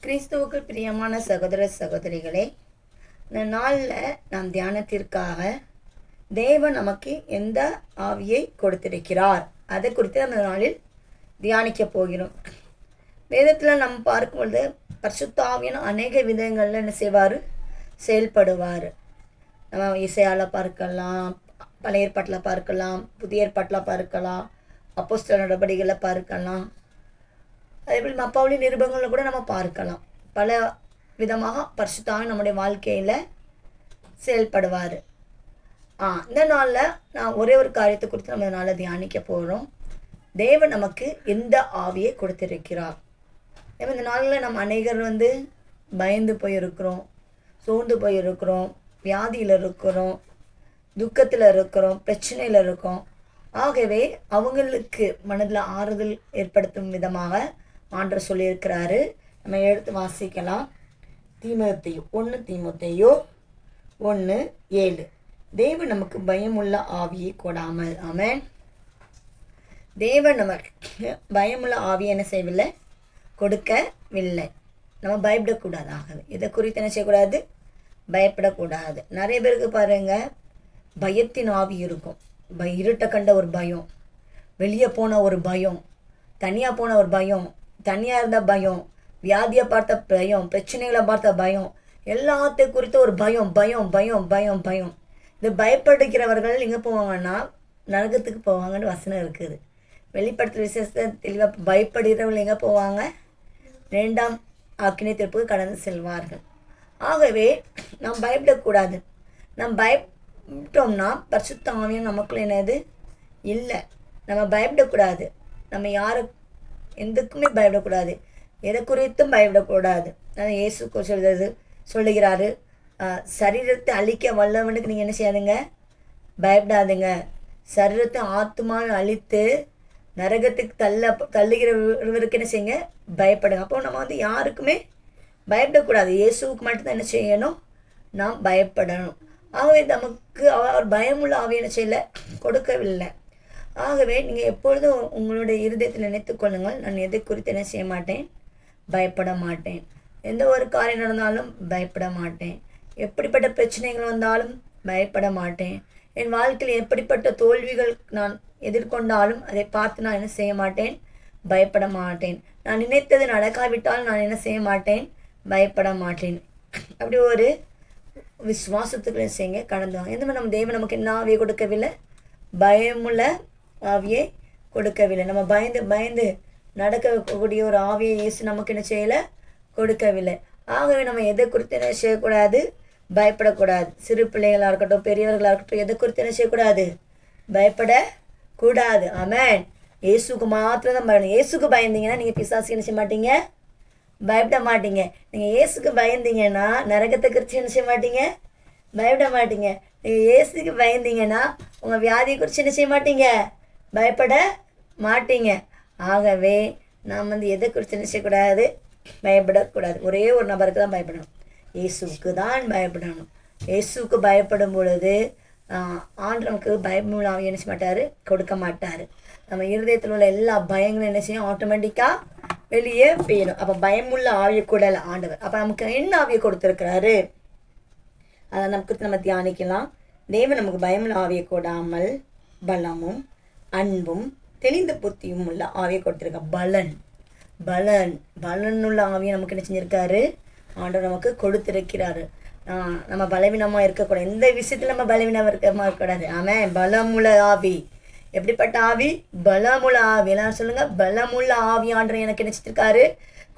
கிறிஸ்துவுக்கு பிரியமான சகோதர சகோதரிகளே, இந்த நாளில் நாம் தியானத்திற்காக தேவன் நமக்கு எந்த ஆவியை கொடுத்திருக்கிறார் அதை குறித்து அந்த நாளில் தியானிக்க போகிறோம். வேதத்தில் நம்ம பார்க்கும்பொழுது பரிசுத்த ஆவியான அநேக விதங்களில் என்ன செய்வார், செயல்படுவார். நம்ம இசையால் பார்க்கலாம், பழைய ஏற்பாட்டில் பார்க்கலாம், புதிய ஏற்பாட்டில் பார்க்கலாம், அப்போஸ்தலர் நடவடிக்கைகளை பார்க்கலாம், அதேபோல் மப்பாவளி நிருபங்களில் கூட நம்ம பார்க்கலாம். பல விதமாக பரிசுத்தாக நம்முடைய வாழ்க்கையில் செயல்படுவார். இந்த நாளில் நான் ஒரே ஒரு காரியத்தை குறித்து நம்ம நாளில் தியானிக்க போகிறோம். தேவன் நமக்கு எந்த ஆவியை கொடுத்திருக்கிறார். இந்த நாளில் நம்ம அநேகர் பயந்து போயிருக்கிறோம், சோர்ந்து போயிருக்கிறோம், வியாதியில் இருக்கிறோம், துக்கத்தில் இருக்கிறோம், பிரச்சனையில் இருக்கோம். ஆகவே அவங்களுக்கு மனதில் ஆறுதல் ஏற்படுத்தும் விதமாக ஆண்டவர் சொல்லியிருக்கிறாரு. நம்ம எடுத்து வாசிக்கலாம். தீமோத்தேயு 1:7. தேவன் நமக்கு பயமுள்ள ஆவியை கொடாமல். ஆமென். தேவன் நமக்கு பயமுள்ள ஆவியை என்ன செய்யவில்லை, கொடுக்கவில்லை. நம்ம பயப்படக்கூடாது. ஆகவே இதை குறித்து என்ன செய்யக்கூடாது, பயப்படக்கூடாது. நிறைய பேருக்கு பாருங்க, பயத்தின் ஆவி இருக்கும். இருட்டை கண்ட ஒரு பயம், வெளியே போன ஒரு பயம், தனியாக போன ஒரு பயம், தனியாக இருந்த பயம், வியாதியை பார்த்த பயம், பிரச்சனைகளை பார்த்த பயம், எல்லாத்தையும் குறித்த ஒரு பயம் பயம் பயம் பயம் பயம். இந்த பயப்படுகிறவர்கள் எங்கே போவாங்கன்னா நரகத்துக்கு போவாங்கன்னு வசனம் இருக்குது. வெளிப்படுத்துகிற விசேஷத்தை தெளிவாக பயப்படுகிறவர்கள் எங்கே போவாங்க, 2ஆம் ஆக்கினை தீர்ப்புக்கு கடந்து செல்வார்கள். ஆகவே நாம் பயப்படக்கூடாது. நாம் பயப்பட்டோம்னா பரிசுத்த ஆவியும் நமக்குள்ள என்னது இல்லை. நம்ம பயப்படக்கூடாது. நம்ம எதுக்குமே பயப்படக்கூடாது, எதை குறித்தும் பயப்படக்கூடாது. அதான் இயேசு சொல்லுகிறாரு, சரீரத்தை அழிக்க வல்லவனுக்கு நீங்கள் என்ன செய்யாதுங்க, பயப்படாதுங்க. சரீரத்தை ஆத்மாவை அழித்து நரகத்துக்கு தள்ளுகிறவருக்கு என்ன செய்யுங்க, பயப்படுங்க. அப்போ நம்ம யாருக்குமே பயப்படக்கூடாது. இயேசுவுக்கு மட்டும்தான் என்ன செய்யணும், நாம் பயப்படணும். ஆகவே நமக்கு அவர் பயமுள்ள ஆவியை என்ன செய்யலை, கொடுக்கவில்லை. ஆகவே நீங்கள் எப்பொழுதும் உங்களுடைய இருதயத்தில் நினைத்து கொள்ளுங்கள், நான் எதை குறித்து என்ன செய்ய மாட்டேன், பயப்பட மாட்டேன். எந்த ஒரு காரியம் நடந்தாலும் பயப்பட மாட்டேன். எப்படிப்பட்ட பிரச்சனைகள் வந்தாலும் பயப்பட மாட்டேன். என் வாழ்க்கையில் எப்படிப்பட்ட தோல்விகள் நான் எதிர்கொண்டாலும் அதை பார்த்து நான் என்ன செய்ய மாட்டேன், பயப்பட மாட்டேன். நான் நினைத்தது நடக்காவிட்டால் நான் என்ன செய்ய மாட்டேன், பயப்பட மாட்டேன். அப்படி ஒரு விசுவாசத்துக்குள்ள செய்யுங்க, கடந்து வாங்க. எந்த மாதிரி நம்ம தேவன் நமக்கு என்ன ஆவியை கொடுக்கவில்லை, பயமுள்ள ஆவியை கொடுக்கவில்லை. நம்ம பயந்து நடக்க வைக்கக்கூடிய ஒரு ஆவியை இயேசு நமக்கு என்ன செய்யலை, கொடுக்கவில்லை. ஆகவே நம்ம எதை குறித்து என்ன செய்யக்கூடாது, பயப்படக்கூடாது. சிறு பிள்ளைகளாக இருக்கட்டும், பெரியவர்களாக இருக்கட்டும், எதை குறித்து என்ன செய்யக்கூடாது, பயப்படக்கூடாது. ஆமென். இயேசுக்கு மாத்திரம் தான் பயணம். இயேசுக்கு பயந்தீங்கன்னா நீங்கள் பிசாசுக்கு என்ன செய்ய மாட்டீங்க, பயப்பட மாட்டீங்க. நீங்கள் இயேசுக்கு பயந்தீங்கன்னா நரகத்தை குறித்து என்ன செய்ய மாட்டீங்க, பயப்பட மாட்டீங்க. நீங்கள் இயேசுக்கு பயந்தீங்கன்னா உங்கள் வியாதியை குறித்து என்ன செய்ய மாட்டீங்க, பயப்பட மாட்டீங்க. ஆகவே நாம் எதை குறித்து என்ன செய்யக்கூடாது, பயப்படக்கூடாது. ஒரே ஒரு நபருக்கு தான் பயப்படணும், இயேசுக்கு தான் பயப்படணும். இயேசுக்கு பயப்படும் பொழுது ஆண்டு நமக்கு பயமுள்ள ஆவியை என்ன செய்ய மாட்டார், கொடுக்க மாட்டார். நம்ம இருதயத்தில் உள்ள எல்லா பயங்களும் என்ன செய்யும், ஆட்டோமேட்டிக்காக வெளியே போயிடும். அப்போ பயமுள்ள ஆவியை கூடல ஆண்டவர். அப்போ நமக்கு என்ன ஆவியை கொடுத்துருக்கிறாரு, அதை நமக்கு நம்ம தியானிக்கலாம். தேவன் நமக்கு பயமுள்ள ஆவியை கூடாமல் பலமும் அன்பும் தெளிந்த புத்தியும் உள்ள ஆவியை கொடுத்துருக்க. பலனுள்ள ஆவியை நமக்கு என்ன செஞ்சிருக்காரு, ஆண்டவர் நமக்கு கொடுத்திருக்கிறாரு. நம்ம பலவீனமாக இருக்கக்கூடாது. எந்த விஷயத்தில் நம்ம பலவீனமாக இருக்கக்கூடாது. ஆமாம். பலமுள்ள ஆவி. எப்படிப்பட்ட ஆவி, பலமுள்ள ஆவி. எல்லாம் சொல்லுங்க, பலமுள்ள ஆவி ஆண்டவர் எனக்கு என்ன செஞ்சிருக்காரு,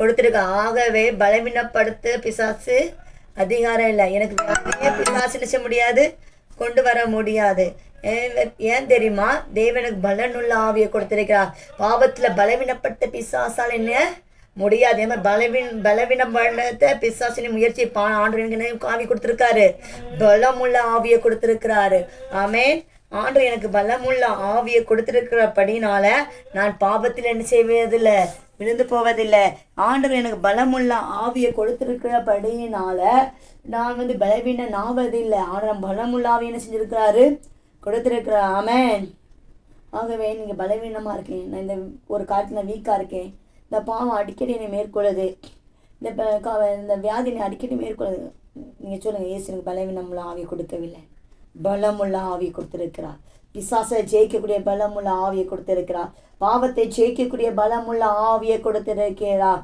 கொடுத்துருக்க. ஆகவே பலவீனப்படுத்த பிசாசு அதிகாரம் இல்லை. எனக்கு பிசாசு நிச்சய முடியாது, கொண்டு வர முடியாது. ஏன் தெரியுமா, தேவனுக்கு பலனுள்ள ஆவியை கொடுத்திருக்கிறார். பாவத்தில் பலவீனப்பட்ட பிசாசால் என்ன முடியாது. பலவீனப்படுத்த பிசாசின் முயற்சி ஆண்டவர் ஆவி கொடுத்திருக்காரு, பலமுள்ள ஆவியை கொடுத்திருக்கிறாரு. ஆமென். ஆண்டவர் எனக்கு பலமுள்ள ஆவியை கொடுத்திருக்கிறபடினால நான் பாவத்தில் என்ன செய்வதில்லை, விழுந்து போவதில்லை. ஆண்டவர் எனக்கு பலமுள்ள ஆவியை கொடுத்திருக்கிறபடினால நான் பலவீனம் ஆவதில்லை. ஆண்டவர் பலமுள்ள ஆவியை என்ன செஞ்சிருக்கிறாரு, கொடுத்திருக்கிறார். ஆமென். ஆகவே நீங்கள் பலவீனமாக இருக்கேன், நான் இந்த ஒரு காலத்தில் வீக்காக இருக்கேன், இந்த பாவம் அடிக்கடி என்னை மேற்கொள்ளுது, இந்த வியாதினை அடிக்கடி மேற்கொள்ள நீங்கள் சொல்லுங்கள், இயேசு எனக்கு பலவீனமுள்ள ஆவியை கொடுக்கவில்லை, பலமுள்ள ஆவியை கொடுத்திருக்கிறார். பிசாசை ஜெயிக்கக்கூடிய பலமுள்ள ஆவியை கொடுத்திருக்கிறார். பாவத்தை ஜெயிக்கக்கூடிய பலமுள்ள ஆவியை கொடுத்திருக்கிறார்.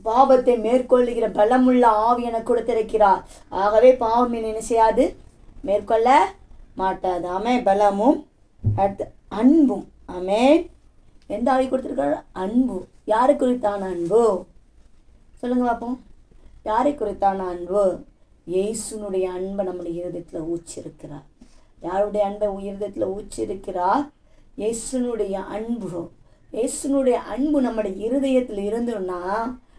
பாவத்தை மேற்கொள்ளுகிற பலமுள்ள ஆவி என கொடுத்திருக்கிறார். ஆகவே பாவம் என்ன செய்யாது, மேற்கொள்ள மாட்டாது. ஆமே. பலமும் அடுத்து அன்பும். ஆமே. எந்த ஆவி கொடுத்திருக்காரு? அன்பு. யாரை குறித்தான அன்பு சொல்லுங்க பார்ப்போம். யாரை குறித்தான அன்பு? இயேசுனுடைய அன்பை நம்முடைய இருதயத்தில் ஊற்றிருக்கிறார். யாருடைய அன்பை இருதயத்தில் ஊற்றிருக்கிறார்? இயேசுனுடைய அன்பு. இயேசுனுடைய அன்பு நம்முடைய இருதயத்தில் இருந்தோம்னா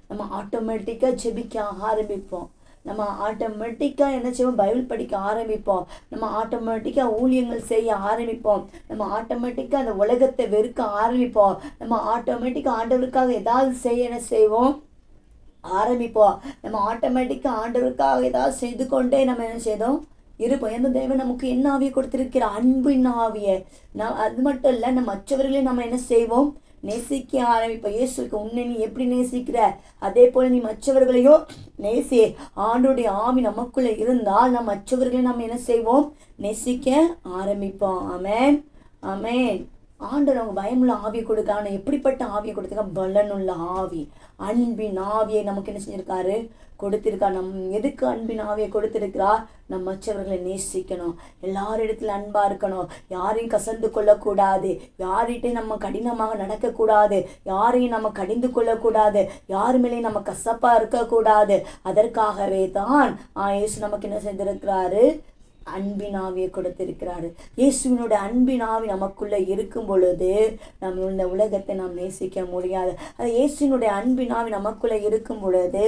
நம்ம ஆட்டோமேட்டிக்காக ஜெபிக்க ஆரம்பிப்போம். நம்ம ஆட்டோமேட்டிக்காக என்ன செய்வோம்? பைபிள் படிக்க ஆரம்பிப்போம். நம்ம ஆட்டோமேட்டிக்காக ஊழியங்கள் செய்ய ஆரம்பிப்போம். நம்ம ஆட்டோமேட்டிக்காக அந்த உலகத்தை வெறுக்க ஆரம்பிப்போம். நம்ம ஆட்டோமேட்டிக்காக ஆண்டவருக்காக ஏதாவது செய்ய என்ன செய்வோம்? ஆரம்பிப்போம். நம்ம ஆட்டோமேட்டிக்காக ஆண்டவருக்காக ஏதாவது செய்து கொண்டே நம்ம என்ன செய்தோம்? இருப்போம். எந்த தேவன் நமக்கு என்ன ஆவியை கொடுத்திருக்கிற? அன்பின் ஆவியை. அது மட்டும் இல்லை, நம்ம மற்றவர்களையும் நம்ம என்ன செய்வோம்? நேசிக்க ஆரம்பிப்போம். இயேசுக்கு உன்னை நீ எப்படி நேசிக்கிற அதே போல் நீ மற்றவர்களையும் நேசி. ஆண்டோடைய ஆவி நமக்குள்ளே இருந்தால் நம்ம மற்றவர்களையும் நம்ம என்ன செய்வோம்? நேசிக்க ஆரம்பிப்போம். ஆமேன். ஆமேன். ஆண்டவர் அவங்க பயமுள்ள ஆவியை கொடுக்கான எப்படிப்பட்ட ஆவியை கொடுத்துருக்கா? பலனுள்ள ஆவி, அன்பின் ஆவியை நமக்கு என்ன செஞ்சிருக்காரு? கொடுத்திருக்கா. எதுக்கு அன்பின் ஆவியை கொடுத்திருக்கிறா? நம்ம மற்றவர்களை நேசிக்கணும், எல்லாரிடத்துல அன்பா இருக்கணும், யாரையும் கசந்து கொள்ளக்கூடாது, யார்கிட்டையும் நம்ம கடினமாக நடக்கக்கூடாது, யாரையும் நம்ம கடிந்து கொள்ளக்கூடாது, யார் மேலேயும் நம்ம கசப்பா இருக்கக்கூடாது. அதற்காகவே தான் இயேசு நமக்கு என்ன செய்திருக்கிறாரு? அன்பின் ஆவியை கொடுத்திருக்கிறாரு. இயேசுவினோட அன்பின் ஆவி நமக்குள்ள இருக்கும் பொழுது நம்ம இந்த உலகத்தை நாம் நேசிக்க முடியாது. அது இயேசுவினுடைய அன்பின் ஆவி நமக்குள்ள இருக்கும் பொழுது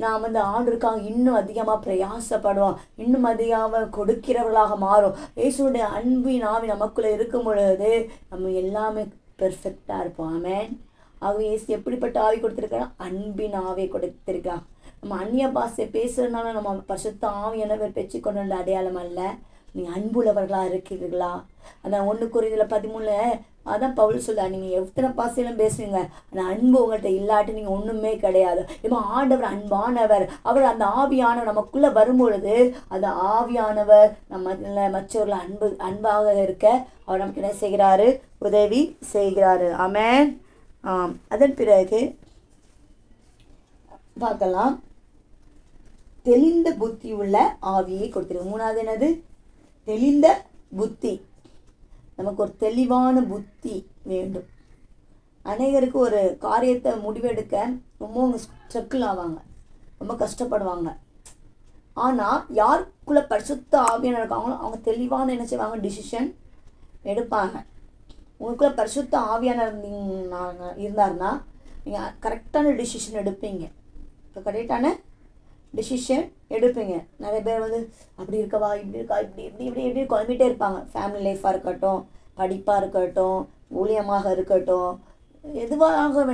நாம் ஆண்டவருக்காக இன்னும் அதிகமாக பிரயாசப்படுவோம், இன்னும் அதிகமாக கொடுக்கிறவர்களாக மாறும். இயேசுனுடைய அன்பின் ஆவி நமக்குள்ள இருக்கும் பொழுது நம்ம எல்லாமே பெர்ஃபெக்டாக இருப்போம். ஆமென். ஆகவே இயேசு எப்படிப்பட்ட ஆவி கொடுத்திருக்கிறார்? அன்பின் ஆவியை கொடுத்திருக்கிறார். நம்ம அந்நிய பாஷை பேசுறதுனால நம்ம பரிசுத்த ஆவியானவர் பெற்றுக்கொண்ட அடையாளம் அல்ல. நீங்கள் அன்புள்ளவர்களாக இருக்கிறீர்களா? அதான் 1 Corinthians 13 அதான் பவுல் சொல்றார், நீங்கள் எத்தனை பாஷையிலும் பேசுவீங்க, அந்த அன்பு உங்கள்கிட்ட இல்லாட்டி நீங்கள் ஒன்றுமே கிடையாது. இப்போ ஆண்டவர் அன்பானவர். அவர் அந்த ஆவியானவர் நமக்குள்ளே வரும்பொழுது அந்த ஆவியானவர் நம்ம மற்றவர்கள் அன்பாக இருக்க அவர் நமக்கு என்ன செய்கிறாரு? உதவி செய்கிறாரு. ஆமென். அதன் பிறகு பார்க்கலாம், தெளிந்த புத்தி உள்ள ஆவியை கொடுத்திருக்கு. 3வது என்னது? தெளிந்த புத்தி. நமக்கு ஒரு தெளிவான புத்தி வேண்டும். அநேகருக்கு ஒரு காரியத்தை முடிவெடுக்க ரொம்ப ஸ்ட்ரகிள் ஆவாங்க, ரொம்ப கஷ்டப்படுவாங்க. ஆனால் யாருக்குள்ள பரிசுத்த ஆவியான இருக்காங்களோ அவங்க தெளிவான என்ன செய்வாங்க? டிசிஷன் எடுப்பாங்க. உங்களுக்குள்ள பரிசுத்த ஆவியான இருந்தாருன்னா நீங்கள் கரெக்டான டிசிஷன் எடுப்பீங்க. இப்போ கரெக்டான டிசிஷன் எடுப்பீங்க. நிறைய பேர் அப்படி இருக்கவா, இப்படி இருக்கா, இப்படி இப்படி இப்படி இப்படி குழம்பிகிட்டே இருப்பாங்க. ஃபேமிலி லைஃப்பாக இருக்கட்டும், படிப்பாக இருக்கட்டும், ஊழியமாக இருக்கட்டும், எதுவாக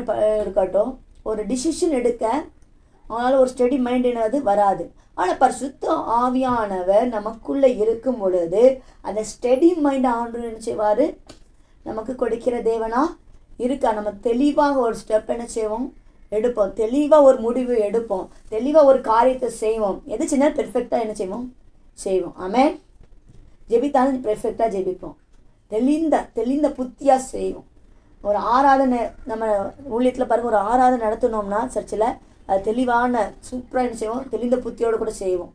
இருக்கட்டும், ஒரு டிசிஷன் எடுக்க அவங்களால ஒரு ஸ்டடி மைண்ட் என்னது வராது. ஆனால் பரிசுத்த ஆவியானவர் நமக்குள்ளே இருக்கும் பொழுது அந்த ஸ்டடி மைண்ட் ஆண்டு என்ன செய்வார்? நமக்கு கொடுக்கிற தேவனா இருக்கா. நம்ம தெளிவாக ஒரு ஸ்டெப் என்ன செய்வோம்? எடுப்போம். தெளிவாக ஒரு முடிவு எடுப்போம். தெளிவாக ஒரு காரியத்தை செய்வோம். எது சின்ன பெர்ஃபெக்டாக என்ன செய்வோம்? செய்வோம். ஆமென். ஜெபித்தாலும் பெர்ஃபெக்டாக ஜெபிப்போம். தெளிந்த புத்தியாக செய்வோம். ஒரு ஆராதனை நம்ம ஊழியத்தில் பாருங்கள், ஒரு ஆராதனை நடத்தினோம்னா சர்ச்சில் அது தெளிவான சூப்பராக என்ன செய்வோம்? தெளிந்த புத்தியோடு கூட செய்வோம்.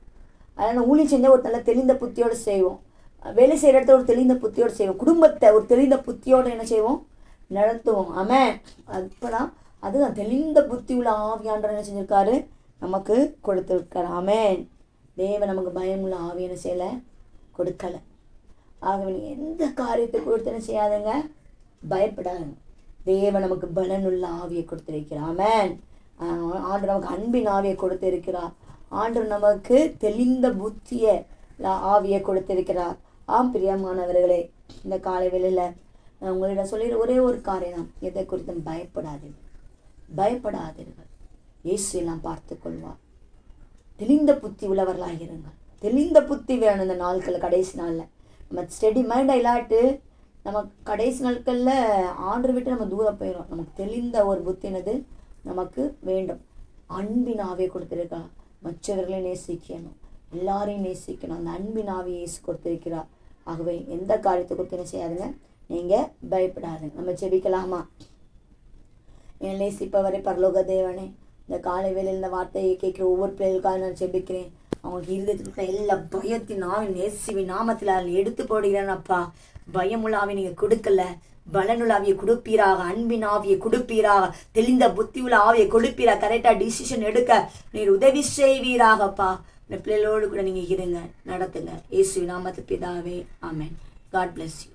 அதனால் ஊழியம் செஞ்சால் ஒரு நல்ல தெளிந்த புத்தியோடு செய்வோம். வேலை செய்கிற இடத்துல ஒரு தெளிந்த புத்தியோடு செய்வோம். குடும்பத்தை ஒரு தெளிந்த புத்தியோடு என்ன செய்வோம்? நடத்துவோம். ஆமென். அப்போதான் அதுதான் தெளிந்த புத்தி உள்ள ஆவியாண்டவர் என்ன செஞ்சிருக்காரு? நமக்கு கொடுத்துருக்காரு. ஆமென். தேவன் நமக்கு பயமுள்ள ஆவி என்ன செய்யலை? கொடுக்கலை. ஆகவே நீங்கள் எந்த காரியத்தை கொடுத்து என்ன செய்யாதுங்க? பயப்படாதுங்க. தேவன் நமக்கு பலனுள்ள ஆவியை கொடுத்திருக்கிறார். ஆமென். ஆண்டவர் நமக்கு அன்பின் ஆவியை கொடுத்திருக்கிறார். ஆண்டவர் நமக்கு தெளிந்த புத்தியை ஆவியை கொடுத்திருக்கிறார். பிரியமானவர்களே, இந்த காலை வேளையில் நான் உங்களிடம் சொல்லிடுற ஒரே ஒரு காரியம், எதை குறித்தும் பயப்படாதீர்கள். இயேசு எல்லாம் பார்த்து கொள்வார். தெளிந்த புத்தி உள்ளவர்களாக இருங்கள். தெளிந்த புத்தி வேணும் இந்த நாட்களில், கடைசி நாளில். நம்ம ஸ்டெடி மைண்டாக இல்லாட்டு நம்ம கடைசி நாட்களில் ஆண்டரை விட்டு நம்ம தூரம் போயிடும். நமக்கு தெளிந்த ஒரு புத்தினது நமக்கு வேண்டும். அன்பின் ஆவியை கொடுத்துருக்கா. மற்றவர்களை நேசிக்கணும், எல்லாரையும் நேசிக்கணும். அந்த அன்பின் ஆவியை இயேசு கொடுத்திருக்கிறார். ஆகவே எந்த காரியத்தை கொடுத்து என்ன செய்யாதுங்க, நீங்கள் பயப்படாதுங்க. நம்ம ஜெபிக்கலாமா? என் நேசிப்பவரை பரலோக தேவனே, இந்த காலை வேளையில் இந்த வார்த்தையை கேட்குற ஒவ்வொரு பிள்ளைகளுக்காக நான் ஜெபிக்கிறேன். அவங்களுக்கு இருதயத்தில் இருக்கிற எல்லா பயத்தின் ஆவின் இயேசுவின் நாமத்தில் அதில் எடுத்து போடுகிறேன் அப்பா. பயமுள்ள ஆவியை நீங்கள் கொடுக்கல, பலனுள்ள ஆவியை கொடுப்பீராக, அன்பின் ஆவியை கொடுப்பீராக, தெளிந்த புத்தி உள்ள ஆவியை கொடுப்பீராக. கரெக்டாக டிசிஷன் எடுக்க நீர் உதவி செய்வீராகப்பா. இந்த பிள்ளைகளோடு கூட நீங்கள் இருங்க, நடத்துங்க. இயேசுவின் நாமத்து பிதாவே, ஆமென். God bless you.